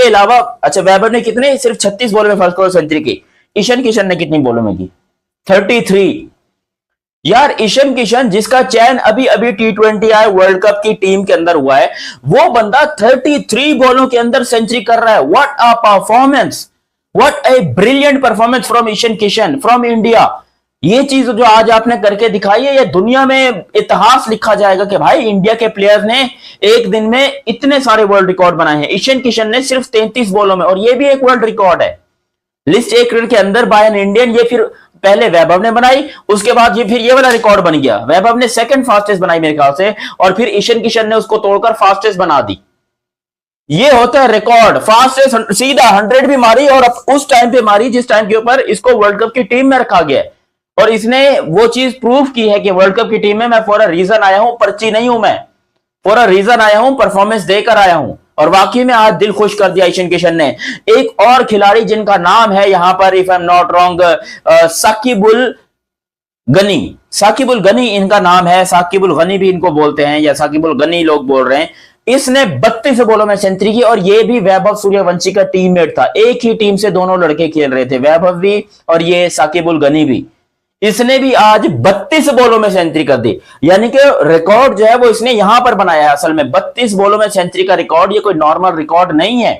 इसके अलावा अच्छा वैभव ने कितने सिर्फ 36 बॉल में फर्स्ट ओवर सेंचुरी की। ईशान किशन ने कितनी बॉलों में की? 33। यार ईशान किशन जिसका चयन अभी अभी T20 आए वर्ल्ड कप की टीम के अंदर हुआ है, वो बंदा 33 बॉलों के अंदर सेंचुरी कर रहा है। What a performance, what a brilliant performance from Ishan Kishan from India. ये चीज जो आज आपने करके दिखाई है, ये दुनिया में इतिहास लिखा जाएगा कि भाई इंडिया के प्लेयर्स ने एक दिन में इतने सारे वर्ल्ड रिकॉर्ड बनाए हैं। ईशान किशन ने सिर्फ 33 बॉलों में, और ये भी एक वर्ल्ड रिकॉर्ड है लिस्ट ए क्रिकेट के अंदर बाय एन इंडियन। ये फिर पहले वैभव ने बनाई, उसके बाद ये फिर ये वाला रिकॉर्ड बन गया। वैभव ने सेकंड फास्टेस्ट बनाई मेरे ख्याल से, और फिर ईशान किशन ने उसको तोड़कर फास्टेस्ट बना दी। ये होता है रिकॉर्ड। फास्टेस्ट सीधा 100 भी मारी, और उस टाइम पे मारी जिस टाइम के ऊपर इसको वर्ल्ड कप की टीम में रखा गया। और इसने वो चीज प्रूव की है कि वर्ल्ड कप की टीम में मैं फॉर अ रीजन आया हूं, पर्ची नहीं हूं मैं, फॉर अ रीजन आया हूं, परफॉर्मेंस देकर आया हूं। और वाकई में आज दिल खुश कर दिया ईशान किशन ने। एक और खिलाड़ी जिनका नाम है यहां पर, if I am not wrong, Sakibul Gani, Sakibul Gani इनका नाम है, साकिबुल गनी भी इनको बोलते हैं, या साकिबुल गनी लोग बोल रहे हैं। इसने 32 बॉलों में सेंचुरी की, और ये भी वैभव सूर्यवंशी का टीममेट था। एक ही टीम से दोनों लड़के खेल रहे थे, वैभव भी और ये साकिबुल गनी भी। इसने भी आज 32 बॉलों में सेंचुरी कर दी, यानी कि रिकॉर्ड जो है वो इसने यहां पर बनाया है। असल में 32 बॉलों में सेंचुरी का रिकॉर्ड ये कोई नॉर्मल रिकॉर्ड नहीं है।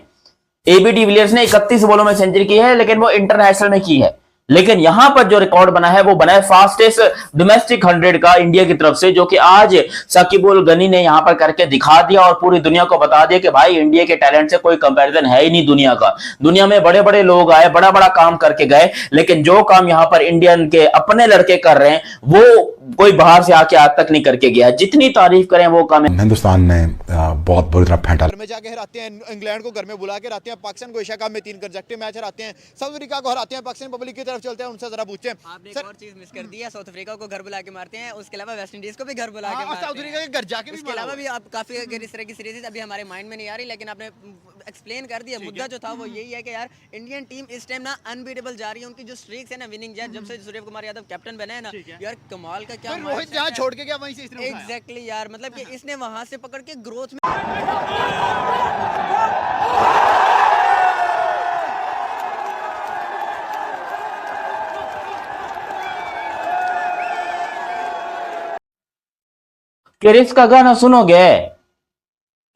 एबी डिविलियर्स ने 31 बॉलों में सेंचुरी की है, लेकिन वो इंटरनेशनल में की है। लेकिन यहां पर जो रिकॉर्ड बना है वो बना है फास्टेस्ट डोमेस्टिक 100 का इंडिया की तरफ से, जो कि आज साकिबुल गनी ने यहां पर करके दिखा दिया और पूरी दुनिया को बता दिया कि भाई इंडिया के टैलेंट से कोई कंपैरिजन है ही नहीं दुनिया का। दुनिया में बड़े बड़े लोग आए, बड़ा बड़ा काम करके गए, लेकिन जो काम यहां पर इंडियन के अपने लड़के कर रहे हैं वो कोई बाहर से आके आज तक नहीं करके गया। जितनी तारीफ करें वो कम है। हिंदुस्तान ने बहुत बुरी तरह फेंटा। घर में जाके हराते हैं, इंग्लैंड को घर में बुला के हराते हैं, पाकिस्तान को एशिया कप में 3 कंसेक्टिव मैच हराते हैं, साउथ अफ्रीका को हराते हैं, पाकिस्तान पब्लिक की तरफ चलते हैं, उनसे जरा पूछते हैं। आपने एक और चीज मिस कर दी है, साउथ अफ्रीका को घर बुला के मारते हैं, उसके अलावा वेस्ट इंडीज को भी घर बुला के मारते हैं, साउथ अफ्रीका के घर जाके भी। उसके अलावा भी आप काफी अगर इस तरह की सीरीज अभी हमारे माइंड में नहीं आ रही, लेकिन आपने एक्सप्लेन कर दिया। मुद्दा जो था वो यही है कि यार इंडियन टीम इस टाइम ना अनबीटेबल जा रही है। उनकी जो स्ट्रीक्स है ना विनिंग, जब से सूर्य कुमार यादव कैप्टन बने हैं ना, यार कमाल का क्या रोहित जहां छोड़ के गया वहीं से इसने एग्जैक्टली यार, मतलब कि इसने वहां से पकड़ के ग्रोथ में क्रिस का गाना सुनोगे?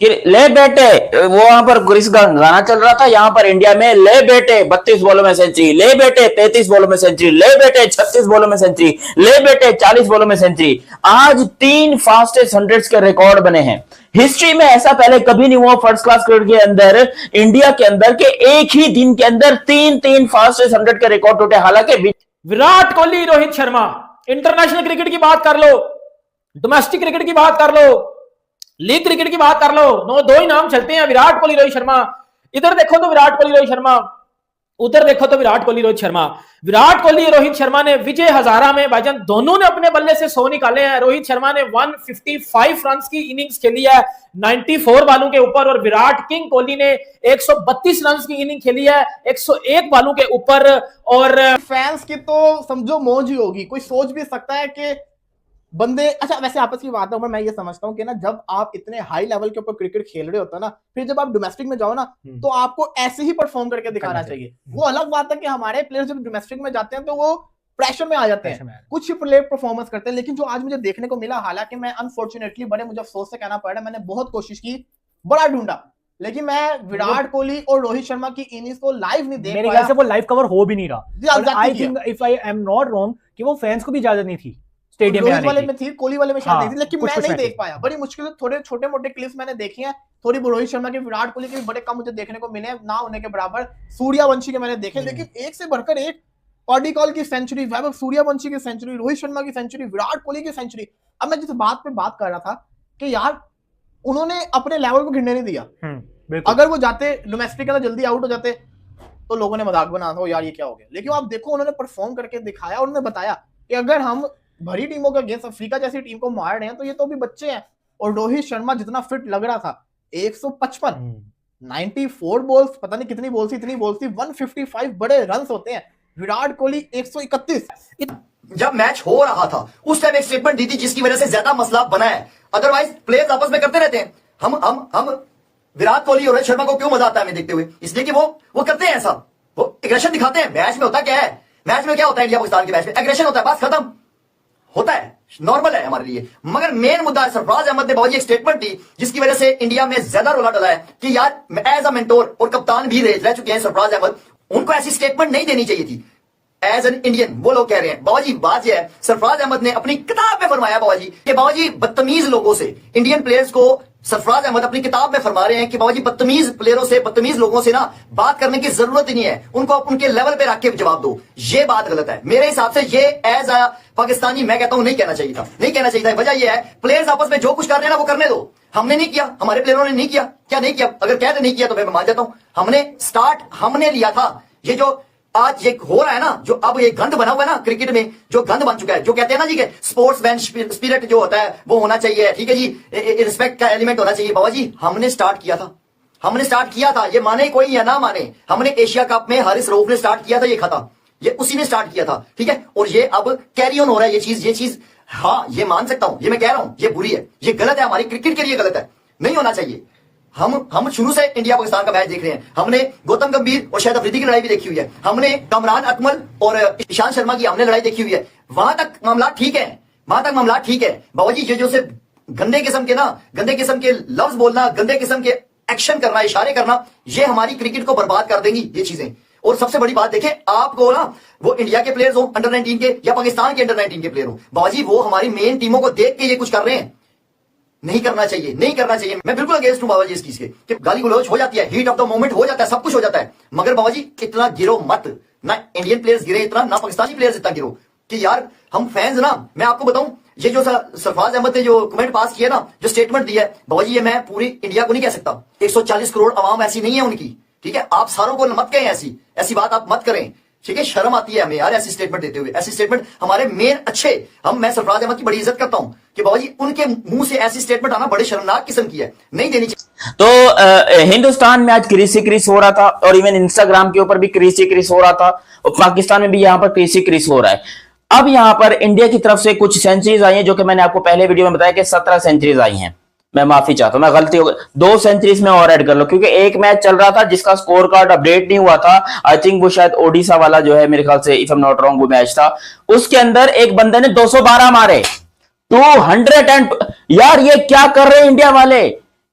ले बेटे, वो वहां पर क्रिस का गाना चल रहा था, यहां पर इंडिया में ले बेटे 32 बॉलों में सेंचुरी, ले बेटे 33 बॉलों में सेंचुरी, ले बेटे 36 बॉलों में सेंचुरी, ले बेटे 40 बॉलों में सेंचुरी। आज 3 फास्टेस्ट 100 के रिकॉर्ड बने हैं। हिस्ट्री में ऐसा पहले कभी नहीं हुआ फर्स्ट क्लास क्रिकेट के अंदर, इंडिया के अंदर, के एक ही दिन के अंदर 3 फास्टेस्ट 100 के रिकॉर्ड टूटे। हालांकि विराट कोहली, रोहित शर्मा, इंटरनेशनल क्रिकेट की बात कर लो, डोमेस्टिक क्रिकेट की बात कर लो, लीग क्रिकेट की बात कर लो, दो ही नाम चलते हैं, विराट कोहली, रोहित शर्मा। इधर देखो तो विराट कोहली, रोहित शर्मा, उधर देखो तो विराट कोहली, रोहित शर्मा। विराट कोहली, रोहित शर्मा ने विजय हजारा में भाईजान दोनों ने अपने बल्ले से 100 निकाले हैं। रोहित शर्मा ने 155 रन की इनिंग्स खेली है 94 बालों के ऊपर, और विराट किंग कोहली ने 132 रन की इनिंग खेली है 101 बालों के ऊपर। और फैंस की तो समझो मौज ही होगी। कोई सोच भी सकता है कि बंदे, अच्छा वैसे आपस की बात है, मैं ये समझता हूँ कि ना जब आप इतने हाई लेवल के ऊपर क्रिकेट खेल रहे होते हैं ना, फिर जब आप डोमेस्टिक में जाओ ना तो आपको ऐसे ही परफॉर्म करके दिखाना चाहिए। वो अलग बात है कि हमारे प्लेयर्स जब डोमेस्टिक में जाते हैं तो वो प्रेशर में आ जाते हैं, कुछ ही प्लेयर परफॉर्मेंस करते हैं। लेकिन जो आज मुझे देखने को मिला, हालांकि मैं अनफॉर्चुनेटली बड़े मुझे अफसोस से कहना पड़ रहा है, मैंने बहुत कोशिश की, बड़ा ढूंढा, लेकिन मैं विराट कोहली और रोहित शर्मा की इनिंग्स को लाइव नहीं देख पाया। मेरे ख्याल से वो लाइव कवर हो भी नहीं रहा। I think if I am not wrong कि वो फैंस को भी इजाजत नहीं थी स्टेडियम में आने वाले में थी, कोहली वाले में शायद नहीं थी, लेकिन मैं नहीं देख पाया। बड़ी मुश्किल से थोड़े छोटे मोटे क्लिप्स मैंने देखी हैं, थोड़ी रोहित शर्मा के, विराट कोहली के भी बड़े कम मुझे देखने को मिले, ना होने के बराबर। सूर्यवंशी के मैंने देखे, लेकिन एक से बढ़कर एक, पार्टिकल की सेंचुरी, वैभव सूर्यवंशी की सेंचुरी, रोहित शर्मा की सेंचुरी, विराट कोहली की सेंचुरी। अब मैं जिस बात पे बात कर रहा था कि यार उन्होंने अपने लेवल को गिरने नहीं दिया। अगर वो जाते डोमेस्टिक के अंदर जल्दी आउट हो जाते तो लोगों ने मजाक बना था, यार ये क्या हो गया। लेकिन आप देखो उन्होंने परफॉर्म करके दिखाया, उन्होंने बताया कि अगर हम भरी टीमों के अगेंस्ट अफ्रीका जैसी टीम को मार रहे हैं तो ये तो भी बच्चे हैं। और रोहित शर्मा जितना फिट लग रहा था, 155 94 बॉल्स, पता नहीं कितनी बॉल थी, इतनी बॉल थी, 155 बड़े रन होते हैं। विराट कोहली 131। जब मैच हो रहा था उस टाइम एक स्टेटमेंट दी थी जिसकी वजह से ज्यादा मसला बना है। अदरवाइज प्लेयर्स आपस में करते रहते हैं, हम विराट कोहली और रोहित शर्मा को क्यों मजा आता है हमें देखते हुए? इसलिए कि वो करते हैं ऐसा, वो एग्रेशन दिखाते हैं। मैच में होता क्या है, मैच में क्या होता है, इंडिया पाकिस्तान के मैच में एग्रेशन होता है, बस खत्म होता है, नॉर्मल है हमारे लिए। मगर मेन मुद्दा है, सरफराज अहमद ने बहुत एक स्टेटमेंट दी जिसकी वजह से इंडिया में ज्यादा रोला डला है कि यार एज अ मेंटोर और कप्तान भी रह चुके हैं सरफराज अहमद, उनको ऐसी स्टेटमेंट नहीं देनी चाहिए थी एज एन इंडियन। वो लोग कह रहे हैं बाबा जी, बात यह है सरफराज अहमद ने अपनी किताब में फरमाया बाबा जी कि बाबा जी बदतमीज लोगों से, इंडियन प्लेयर्स को सरफराज अहमद अपनी किताब में फरमा रहे हैं कि बाबा जी बदतमीज प्लेयरों से, बदतमीज लोगों से ना बात करने की जरूरत ही नहीं है, उनको उनके लेवल पे रख के जवाब दो। ये बात गलत है मेरे हिसाब से। ये एज अ पाकिस्तानी मैं कहता हूं नहीं कहना चाहिए था, नहीं कहना चाहिए था। वजह यह है प्लेयर्स आपस में जो कुछ कर रहे हैं ना वो करने दो। हमने नहीं किया, हमारे प्लेयरों ने नहीं किया, क्या नहीं किया? अगर कहते नहीं किया तो मैं मान जाता हूं, हमने स्टार्ट हमने लिया था। ये जो आज ये हो रहा है ना, जो अब ये गंद बना हुआ है ना क्रिकेट में, जो गंद बन चुका है, जो कहते हैं ना जी कि स्पोर्ट्समैन स्पिरिट जो होता है वो होना चाहिए, ठीक है जी, रिस्पेक्ट का एलिमेंट होना चाहिए। बाबा जी हमने स्टार्ट किया था, हमने स्टार्ट किया था, ये माने कोई या ना माने, हमने एशिया कप में हारिस रऊफ ने स्टार्ट किया था, ये खता ये उसी ने स्टार्ट किया था, ठीक है। और ये अब कैरी ऑन हो रहा है ये चीज हाँ ये मान सकता हूं, ये मैं कह रहा हूं ये बुरी है, ये गलत है, हमारी क्रिकेट के लिए गलत है, नहीं होना चाहिए। हम शुरू से इंडिया पाकिस्तान का मैच देख रहे हैं, हमने गौतम गंभीर और शायद अफरीदी की लड़ाई भी देखी हुई है, हमने कमरान अकमल और ईशांत शर्मा की हमने लड़ाई देखी हुई है, वहां तक मामला ठीक है, वहां तक मामला ठीक है। बाबा जी ये जो से गंदे किस्म के लफ्ज बोलना, गंदे किस्म के एक्शन करना, इशारे करना, ये हमारी क्रिकेट को बर्बाद कर देंगी ये चीजें। और सबसे बड़ी बात देखें, आपको ना वो इंडिया के प्लेयर्स हो अंडर 19 के या पाकिस्तान के अंडर 19 के प्लेयर हो, बाबा जी वो हमारी मेन टीमों को देख के ये कुछ कर रहे हैं, नहीं करना चाहिए, नहीं करना चाहिए। मैं बिल्कुल अगेंस्ट हूं बाबा जी इस चीज के कि गाली गलौज हो जाती है, हीट ऑफ द मोमेंट हो जाता है, सब कुछ हो जाता है, मगर बाबा जी इतना गिरो मत, ना इंडियन प्लेयर्स गिरे इतना, ना पाकिस्तानी प्लेयर्स इतना गिरो कि यार हम फैंस ना, मैं आपको बताऊं ये जो सरफराज अहमद ने जो कमेंट पास किया ना, जो स्टेटमेंट दिया है बाबा जी, ये मैं पूरी इंडिया को नहीं कह सकता, 140 करोड़ आवाम ऐसी नहीं है उनकी, ठीक है। आप सारों को मत कहें, ऐसी बात आप मत करें, ठीक है। शर्म आती है हमें यार ऐसी स्टेटमेंट देते हुए, ऐसी स्टेटमेंट हमारे मेन अच्छे, मैं सरफराज अहमद की बड़ी इज्जत करता हूं कि बाबा जी उनके मुंह से ऐसी स्टेटमेंट आना बड़े शर्मनाक किस्म की है, नहीं देनी चाहिए। तो हिंदुस्तान में आज क्रिस ही क्रिस हो रहा था, और इवन इंस्टाग्राम के ऊपर भी क्रिस ही क्रिस हो रहा था, और पाकिस्तान में भी यहाँ पर क्रिस ही क्रिस हो रहा है। अब यहाँ पर इंडिया की तरफ से कुछ सेंचुरीज आई हैं, जो कि मैंने आपको पहले वीडियो में बताया कि 17 सेंचुरीज आई हैं। मैं माफी चाहता हूं, मैं गलती हो गई, 2 सेंचुरीज में और ऐड कर लो, क्योंकि एक मैच चल रहा था जिसका स्कोर कार्ड अपडेट नहीं हुआ था। आई थिंक वो शायद ओडिशा वाला जो है, मेरे ख्याल से if I am not wrong वो मैच था, उसके अंदर एक बंदे ने 212 मारे, 200 यार ये क्या कर रहे हैं इंडिया वाले,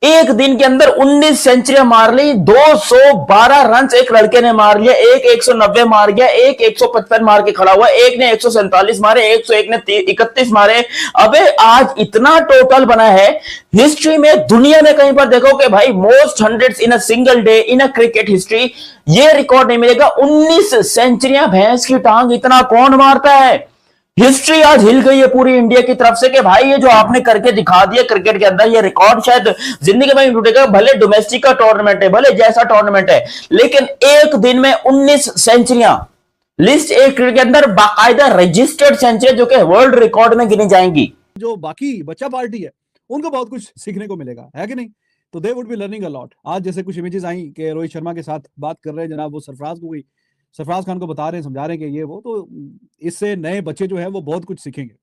एक दिन के अंदर 19 सेंचुरियां मार ली, 212 रन एक लड़के ने मार लिया, एक 190 मार गया, एक 155 मार के खड़ा हुआ, एक ने 147 मारे, 101 ने 31 मारे। अबे आज इतना टोटल बना है हिस्ट्री में, दुनिया में कहीं पर देखो कि भाई most hundreds in a single day in a cricket history, ये रिकॉर्ड नहीं मिलेगा। 19 सेंचुरियां भैंस की टांग इतना कौन मारता है? हिस्ट्री आज हिल गई है पूरी इंडिया की तरफ से कि भाई ये जो आपने करके दिखा दिया क्रिकेट के अंदर, ये रिकॉर्ड शायद जिंदगी में टूटेगा। भले डोमेस्टिक का टूर्नामेंट है, भले जैसा टूर्नामेंट है, लेकिन एक दिन में 19 सेंचुरियां, लिस्ट एक क्रिकेट के अंदर बाकायदा रजिस्टर्ड सेंचुरी जो कि वर्ल्ड रिकॉर्ड में गिनी जाएंगी। जो बाकी बच्चा पार्टी है उनको बहुत कुछ सीखने को मिलेगा, है कि नहीं? तो they would be learning a lot. आज जैसे कुछ इमेजेस आई कि रोहित शर्मा के साथ बात कर रहे हैं जनाब, वो सरफराज खान को बता रहे हैं, समझा रहे हैं कि ये वो, तो इससे नए बच्चे जो है वो बहुत कुछ सीखेंगे।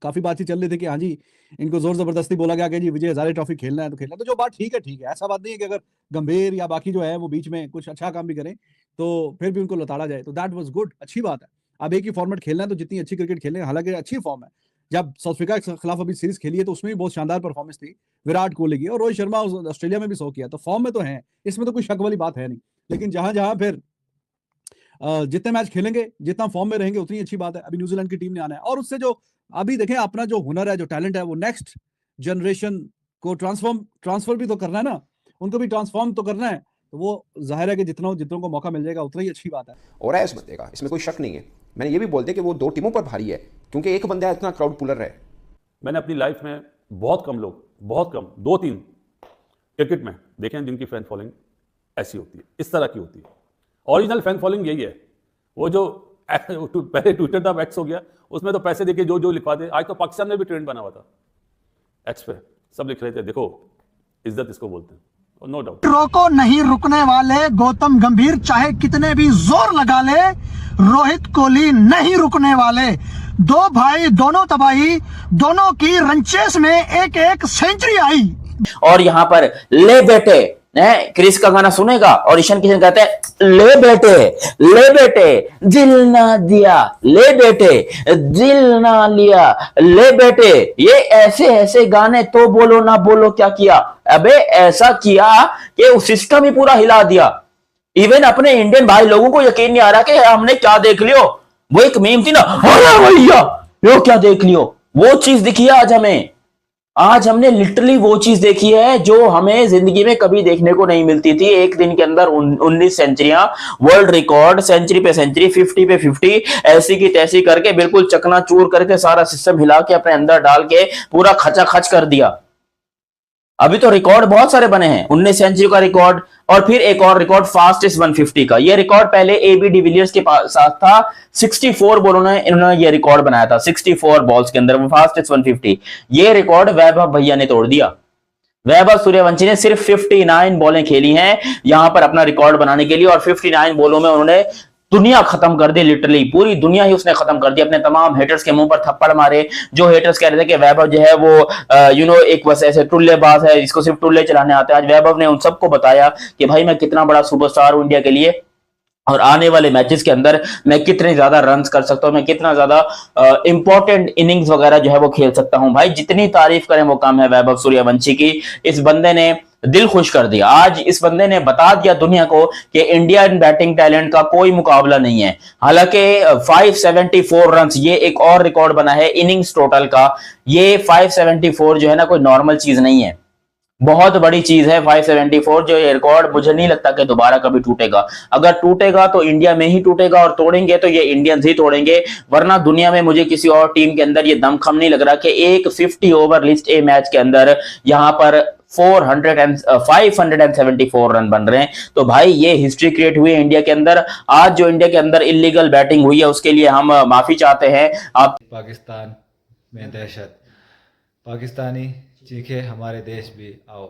काफी बातचीत चल रही थी कि हाँ जी इनको जोर जबरदस्ती बोला गया कि जी विजय हजारे ट्रॉफी खेलना है तो खेलना, तो जो बात ठीक है, ऐसा बात नहीं है कि अगर गंभीर या बाकी जो है वो बीच में कुछ अच्छा काम भी करें तो फिर भी उनको लताड़ा जाए, तो दैट वाज गुड, अच्छी बात है। अब एक ही फॉर्मेट खेलना है तो जितनी अच्छी क्रिकेट खेलें, हालांकि अच्छी फॉर्म है, जब साउथ अफ्रीका के खिलाफ अभी सीरीज खेली है तो उसमें भी बहुत शानदार परफॉर्मेंस थी विराट कोहली की, और रोहित शर्मा ऑस्ट्रेलिया में भी 100 किया, तो फॉर्म में तो है, इसमें तो कोई शक वाली बात है नहीं। लेकिन जहां फिर जितने मैच खेलेंगे, जितना फॉर्म में रहेंगे, उतनी अच्छी बात है। अभी न्यूजीलैंड की टीम ने आना है, और उससे जो अभी देखें अपना जो हुनर है, जो टैलेंट है, वो नेक्स्ट जनरेशन को ट्रांसफर भी तो करना है ना, उनको भी ट्रांसफॉर्म तो करना है, तो वो जाहिर है कि जितनों को मौका मिल जाएगा उतना ही अच्छी बात है। और है इस बंदे का, इसमें कोई शक नहीं है। मैंने ये भी बोल दिया कि वो 2 टीमों पर भारी है, क्योंकि एक बंदा इतना क्राउड पुलर है। मैंने अपनी लाइफ में बहुत कम 2-3 क्रिकेट में देखें जिनकी फैन फॉलोइंग ऐसी होती है, इस तरह की होती है। ओरिजिनल फैन फॉलोइंग यही है। वो जो पहले ट्विटर था, एक्स हो गया, उसमें तो पैसे देके जो लिखवा दे। आज तो पाकिस्तान में भी ट्रेंड बना हुआ था, एक्स पे सब लिख रहे थे, देखो इज्जत इसको बोलते हैं, नो डाउट। रोको नहीं रुकने वाले गौतम गंभीर, चाहे कितने भी जोर लगा ले, रोहित कोहली नहीं रुकने वाले। 2 भाई, दोनों तबाही, दोनों की रंचेस में एक सेंचुरी आई। और यहां पर ले बेटे क्रिस का गाना सुनेगा और ईशान किशन कहते हैं ले बेटे दिल ना दिया, ले बेटे दिल ना लिया, ले बेटे। ये ऐसे ऐसे गाने तो बोलो ना बोलो क्या किया, अबे ऐसा किया कि उस सिस्टम ही पूरा हिला दिया। इवन अपने इंडियन भाई लोगों को यकीन नहीं आ रहा कि हमने क्या देख लियो। वो एक मीम थी ना, अरे भैया यो क्या देख लियो, वो चीज दिखी है आज हमें। आज हमने लिटरली वो चीज देखी है जो हमें जिंदगी में कभी देखने को नहीं मिलती थी। एक दिन के अंदर 19 सेंचुरियां, वर्ल्ड रिकॉर्ड, सेंचुरी पे सेंचुरी, 50 पे 50, ऐसी की तैसी करके बिल्कुल चकनाचूर करके सारा सिस्टम हिला के अपने अंदर डाल के पूरा खचाखच कर दिया। अभी तो रिकॉर्ड बहुत सारे बने हैं, 19 सेंचुरी का रिकॉर्ड और फिर एक और रिकॉर्ड फास्टेस्ट 150 का। ये रिकॉर्ड पहले AB डिविलियर्स के साथ था, 64 बॉलों में इन्होंने ये रिकॉर्ड बनाया था, 64 बॉल्स के अंदर वो फास्टेस्ट 150। ये रिकॉर्ड वैभव भैया ने तोड़ दिया। वैभव सूर्यवंशी ने सिर्फ 59 बॉलें खेली हैं यहां पर अपना रिकॉर्ड बनाने के लिए और 59 बॉलों में उन्होंने दुनिया खत्म कर दी। लिटरली पूरी दुनिया ही उसने खत्म कर दी। अपने तमाम हेटर्स के मुंह पर थप्पड़ मारे। जो हेटर्स कह रहे थे कि वैभव जो है वो एक बस ऐसे टुल्लेबाज है, इसको सिर्फ टुल्ले चलाने आते हैं, आज वैभव ने उन सबको बताया कि भाई मैं कितना बड़ा सुपरस्टार हूं इंडिया के लिए और आने वाले मैचेस के अंदर मैं कितने ज्यादा रन्स कर सकता हूं, मैं कितना ज्यादा इंपॉर्टेंट इनिंग्स वगैरह जो है वो खेल सकता हूं। भाई जितनी तारीफ करें वो कम है वैभव सूर्यवंशी की। इस बंदे ने दिल खुश कर दिया। आज इस बंदे ने बता दिया दुनिया को कि इंडियन बैटिंग टैलेंट का कोई मुकाबला नहीं है। हालांकि 574 रन्स ये एक और रिकॉर्ड बना है इनिंग्स टोटल का। ये 574 जो है ना कोई नॉर्मल चीज नहीं है, बहुत बड़ी चीज है 574। जो ये रिकॉर्ड मुझे नहीं लगता कि दोबारा कभी टूटेगा। अगर टूटेगा तो इंडिया में ही टूटेगा और तोड़ेंगे तो ये इंडियंस ही तोड़ेंगे, वरना दुनिया में मुझे किसी और टीम के अंदर ये दमखम नहीं लग रहा कि एक 50 ओवर लिस्ट ए मैच के अंदर यहां पर 574 रन बन रहे हैं। तो भाई ये हिस्ट्री क्रिएट हुई है इंडिया के अंदर। आज जो इंडिया के अंदर इलीगल बैटिंग हुई है उसके लिए हम माफी चाहते हैं। आप पाकिस्तान में दहशत, पाकिस्तानी चीखे हमारे देश भी आओ।